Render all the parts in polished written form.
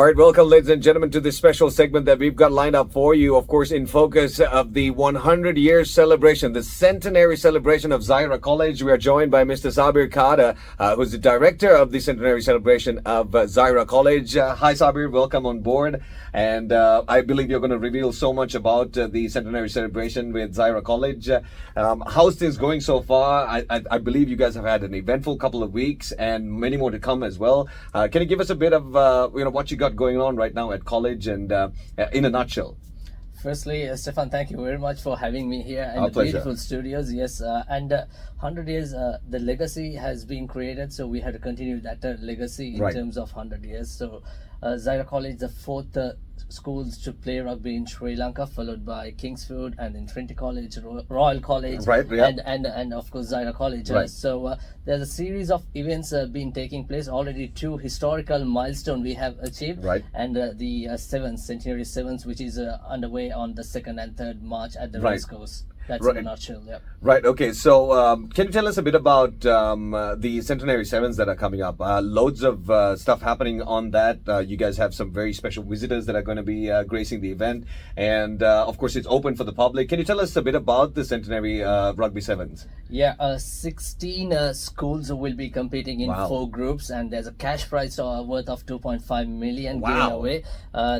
All right, welcome, ladies and gentlemen, to this special segment that we've got lined up for you. Of course, in focus of the 100-year celebration, the centenary celebration of Zahira College. We are joined by Mr. Saabir Cader, who's the director of the centenary celebration of Zahira College. Hi, Saabir. Welcome on board. And I believe you're going to reveal so much about the centenary celebration with Zahira College. How's things going so far? I believe you guys have had an eventful couple of weeks and many more to come as well. Can you give us a bit of what you got going on right now at college and in a nutshell? Firstly, Steffen, thank you very much for having me here in Our the pleasure. beautiful studios. Yes, and 100 years, the legacy has been created, so we had to continue that legacy in Right. terms of 100 years. So, Zahira College, the fourth schools to play rugby in Sri Lanka, followed by Kingswood and then Trinity College, Royal College, Right, yeah. and of course Zahira College. Right. So there's a series of events been taking place. Already two historical milestones we have achieved. Right. And the 7's, Centenary 7's, which is underway on the 2nd and 3rd March at the Right. race course. That's Right. in a nutshell, yeah. Right. Okay. So, can you tell us a bit about the Centenary Sevens that are coming up? Loads of stuff happening on that. You guys have some very special visitors that are going to be gracing the event, and of course, it's open for the public. Can you tell us a bit about the Centenary Rugby Sevens? Yeah, 16 schools will be competing in Wow. 4 groups, and there's a cash prize worth of 2.5 million given Wow. away.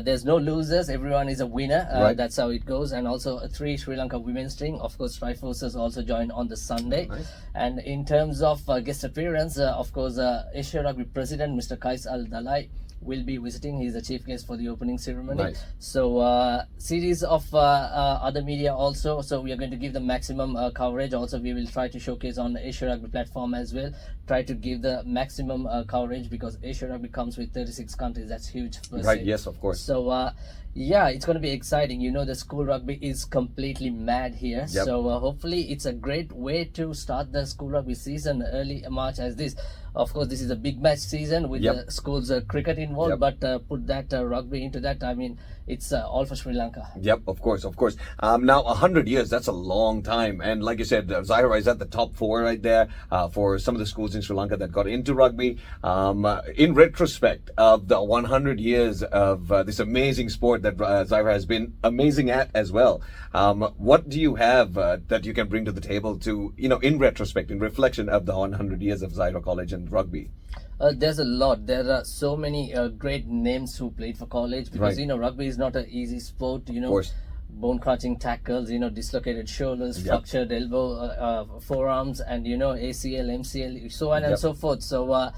There's no losers, everyone is a winner. Right. That's how it goes. And also 3 Sri Lanka women's team. Of course, Triforces also joined on the Sunday. Nice. And in terms of guest appearance, of course, Asia Rugby President Mr. Kais Al Dalai will be visiting. He's the chief guest for the opening ceremony. Nice. So series of other media also, so we are going to give the maximum coverage. Also, we will try to showcase on the Asia Rugby platform as well, try to give the maximum coverage, because Asia Rugby comes with 36 countries. That's huge per Right. se. Yes. Of course. So yeah, it's going to be exciting. You know, the school rugby is completely mad here. Yep. So hopefully it's a great way to start the school rugby season early March as this. Of course, this is a big match season with Yep. the schools cricket involved, Yep. but put that rugby into that. I mean, it's all for Sri Lanka. Yep, of course, of course. Now, 100 years, that's a long time. And like you said, Zahira is at the top 4 right there for some of the schools in Sri Lanka that got into rugby. In retrospect of the 100 years of this amazing sport that Zahira has been amazing at as well, what do you have that you can bring to the table to, in retrospect, in reflection of the 100 years of Zahira College and rugby? There's a lot. There are so many great names who played for college, because Right. rugby is not an easy sport. Of course. Bone crunching tackles, dislocated shoulders, Yep. fractured elbow, forearms, and ACL, MCL, so on and Yep. so forth. So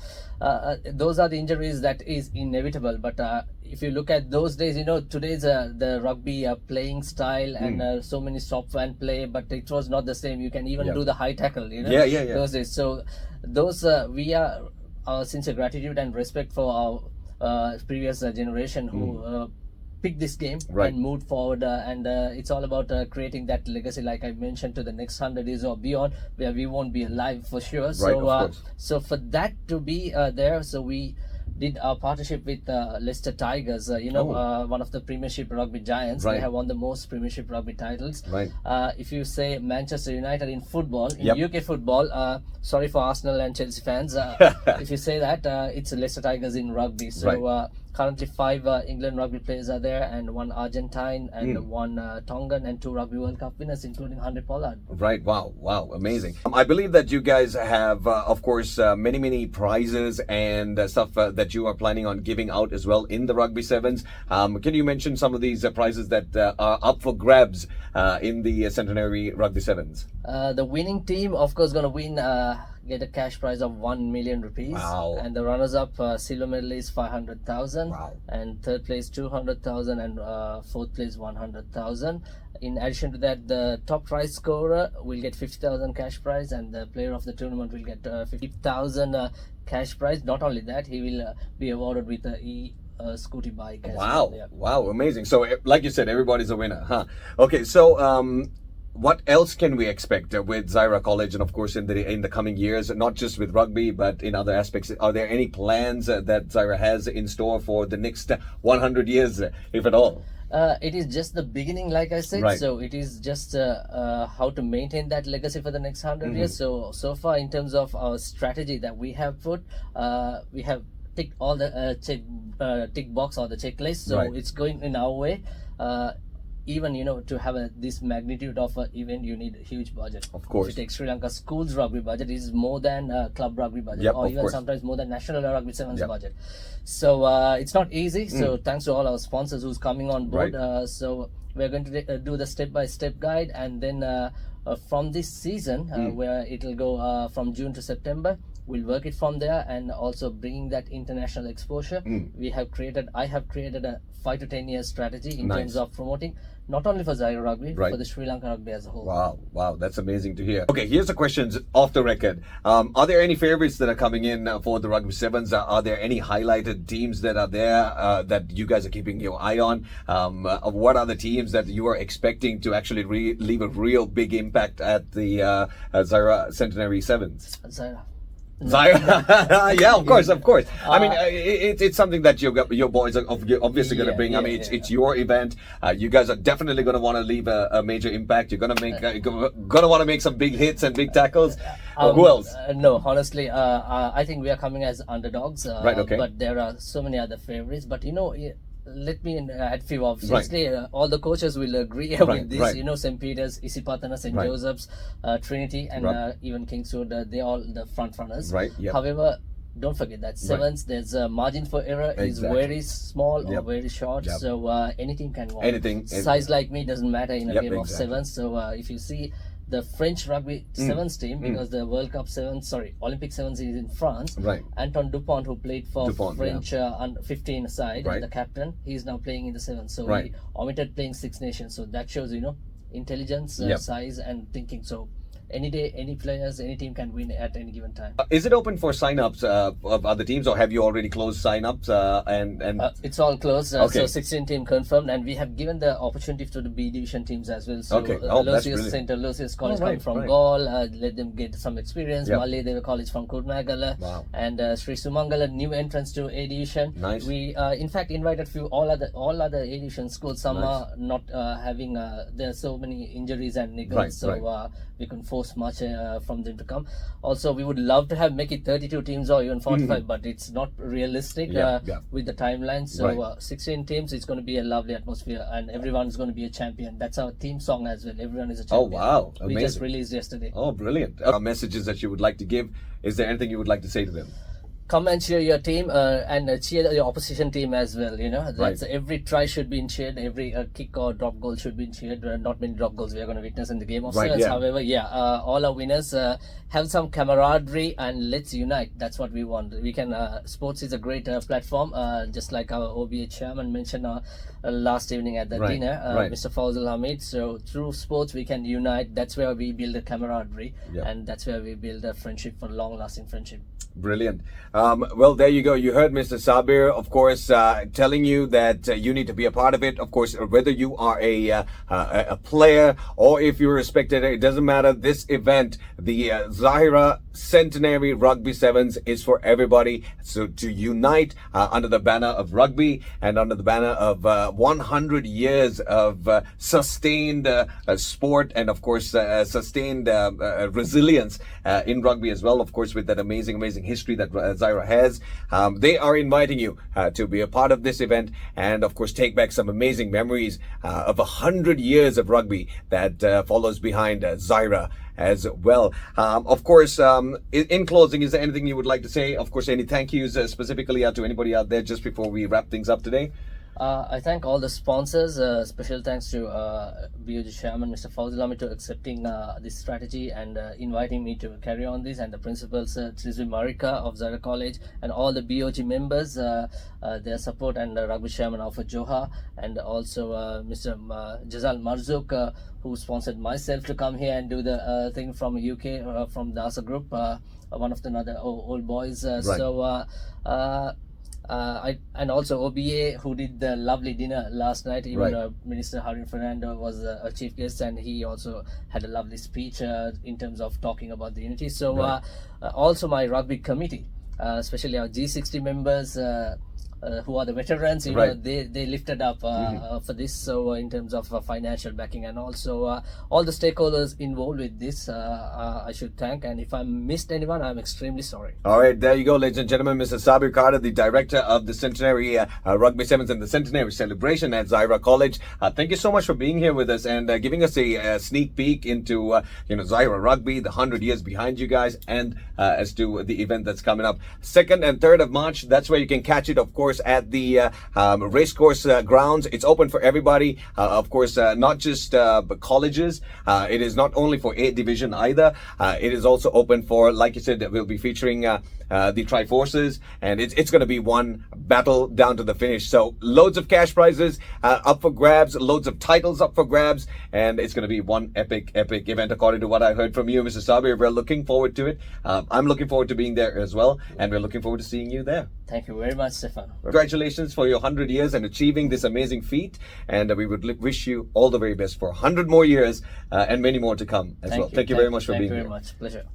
those are the injuries that is inevitable. But if you look at those days, today's the rugby playing style and so many stop and play, but it was not the same. You can even Yep. do the high tackle. Yeah. Those days. So those we are sincere gratitude and respect for our previous generation who picked this game Right. and moved forward, and it's all about creating that legacy, like I mentioned, to the next 100 years or beyond, where we won't be alive for sure. Right, So of course. so for that to be there, so we did our partnership with Leicester Tigers, one of the Premiership rugby giants. Right. They have won the most Premiership rugby titles. Right. If you say Manchester United in football, in Yep. UK football, sorry for Arsenal and Chelsea fans, if you say that, it's Leicester Tigers in rugby. So Right. currently 5 England rugby players are there, and 1 Argentine, and 1 Tongan, and 2 Rugby World Cup winners, including Henry Pollard. Right. Wow. Amazing. I believe that you guys have, of course, many prizes and stuff that you are planning on giving out as well in the Rugby Sevens. Can you mention some of these prizes that are up for grabs in the Centenary Rugby Sevens? The winning team, of course, going to win, get a cash prize of 1 million rupees. Wow. And the runners-up, silver medal is 500,000. Wow. And 3rd place 200,000, and 4th place 100,000. In addition to that, the top prize scorer will get 50,000 cash prize, and the player of the tournament will get 50,000 cash prize. Not only that, he will be awarded with a scooty bike as Wow. well. Yeah. Wow. Amazing. So, like you said, everybody's a winner, huh? Okay. So, what else can we expect with Zahira College, and of course in the coming years, not just with rugby but in other aspects? Are there any plans that Zahira has in store for the next 100 years, if at all? It is just the beginning, like I said. Right. So it is just how to maintain that legacy for the next 100 years. So far, in terms of our strategy that we have put, we have tick all the tick box or the checklist. So Right. it's going in our way. Even to have this magnitude of an event, you need a huge budget. Of course. If you take Sri Lanka schools rugby budget, is more than club rugby budget, Yep, or of even course. sometimes more than national rugby sevens Yep. budget. So it's not easy. So thanks to all our sponsors who's coming on board. So we're going to do the step-by-step guide, and then from this season, where it'll go from June to September, we'll work it from there, and also bringing that international exposure. I have created a 5 to 10 year strategy in Nice. terms of promoting not only for Zahira Rugby, Right. for the Sri Lanka rugby as a whole. Wow, that's amazing to hear. Okay, here's the questions off the record. Are there any favorites that are coming in for the Rugby Sevens? Are there any highlighted teams that are there that you guys are keeping your eye on? What are the teams that you are expecting to actually leave a real big impact at the Zahira Centenary Sevens? Zahira. Zahira, yeah, of course. I mean, it's something that your boys are obviously going to bring. I mean, it's your event. You guys are definitely going to want to leave a major impact. You're going to make, going to want to make some big hits and big tackles. Who else? No, honestly, I think we are coming as underdogs. Right, okay. But there are so many other favorites. But let me add few. Obviously, all the coaches will agree with this. Right. St. Peter's, Isipatana, St. Right. Joseph's, Trinity, and even Kingswood. They're all the front runners. Right, yep. However, don't forget that sevens, there's a margin for error is very small or very short. Yep. So any team can win. Anything. Size like me doesn't matter in a game of exactly. sevens. So if you see the French rugby sevens team, because the World Cup sevens, Olympic sevens is in France. Right. Anton Dupont, who played for Dupont, French under 15 side, Right. the captain, he's now playing in the sevens. So Right. he omitted playing Six Nations. So that shows intelligence, size, and thinking. So any day, any players, any team can win at any given time. Is it open for sign-ups of other teams, or have you already closed sign-ups? And It's all closed. Okay. So 16 team confirmed, and we have given the opportunity to the B division teams as well. So Okay. Oh, that's Lucius brilliant. St. Lucius College Oh, right, come from right. Gaul, let them get some experience. Yep. Malay Deva College from Kurmagala, Wow. and Sri Sumangala, new entrance to A division. Nice. We in fact invited few all other A division schools. Some Nice. are not having there are so many injuries and niggles, Right, so right. we couldn't force much from them to come. Also, we would love to make it 32 teams or even 45, but it's not realistic Yeah. with the timeline. So Right. 16 teams, it's going to be a lovely atmosphere, and everyone's going to be a champion. That's our theme song as well. Everyone is a Oh, champion. wow. We just Amazing. released yesterday. Oh, brilliant. Messages that you would like to give. Is there anything you would like to say to them? Come and cheer your team and cheer your opposition team as well. That's Right. every try should be cheered, every kick or drop goal should be cheered. Not many drop goals we are going to witness in the game of Right, sevens. yeah. However, all our winners have some camaraderie, and let's unite. That's what we want. We can. Sports is a great platform. Just like our OBA chairman mentioned last evening at the Right, dinner, right. Mr. Fawzul Hamid. So through sports we can unite. That's where we build a camaraderie, Yeah. and that's where we build a friendship, for long-lasting friendship. Brilliant. Well, there you go. You heard Mr. Saabir, of course, telling you that you need to be a part of it. Of course, whether you are a player or if you're a spectator, it doesn't matter. This event, the Zahira Centenary Rugby Sevens, is for everybody. So to unite under the banner of rugby and under the banner of 100 years of sustained sport, and of course sustained resilience in rugby as well. Of course, with that amazing history that Zahira has, they are inviting you to be a part of this event, and of course take back some amazing memories of 100 years of rugby that follows behind Zahira as well. Of course, in closing, is there anything you would like to say? Of course, any thank yous specifically to anybody out there just before we wrap things up today? I thank all the sponsors. Special thanks to BOG Chairman Mr. Fawzul Hamid to accepting this strategy and inviting me to carry on this, and the principals Trizvi Marika of Zahira College, and all the BOG members, their support, and Rugby Chairman of Joha, and also Mr. Jazal Marzouk, who sponsored myself to come here and do the thing from UK, from the ASA group, one of the other old boys. Right. And also OBA, who did the lovely dinner last night. Even Right. Minister Harin Fernando was a chief guest, and he also had a lovely speech in terms of talking about the unity. So Right. also my rugby committee, especially our G60 members, who are the veterans, you Right. know, they lifted up for this. So in terms of financial backing, and also all the stakeholders involved with this, I should thank. And if I missed anyone, I'm extremely sorry. All right, there you go, ladies and gentlemen. Mr. Saabir, Cader, the director of the Centenary Rugby 7's and the Centenary celebration at Zahira College. Thank you so much for being here with us and giving us a sneak peek into Zahira Rugby, the 100 years behind you guys, and as to the event that's coming up 2nd and 3rd of March. That's where you can catch it, of course, at the racecourse grounds. It's open for everybody, of course, not just colleges. It is not only for A division either. It is also open for, like you said, we'll be featuring the Tri-Forces, and it's going to be one battle down to the finish. So loads of cash prizes up for grabs, loads of titles up for grabs, and it's going to be one epic event according to what I heard from you, Mr. Saabir. We're looking forward to it. I'm looking forward to being there as well, and we're looking forward to seeing you there. Thank you very much, Steffen. Congratulations for your 100 years and achieving this amazing feat, and we would wish you all the very best for 100 more years and many more to come as well. Thank you very much for being here. Thank you very much. Pleasure.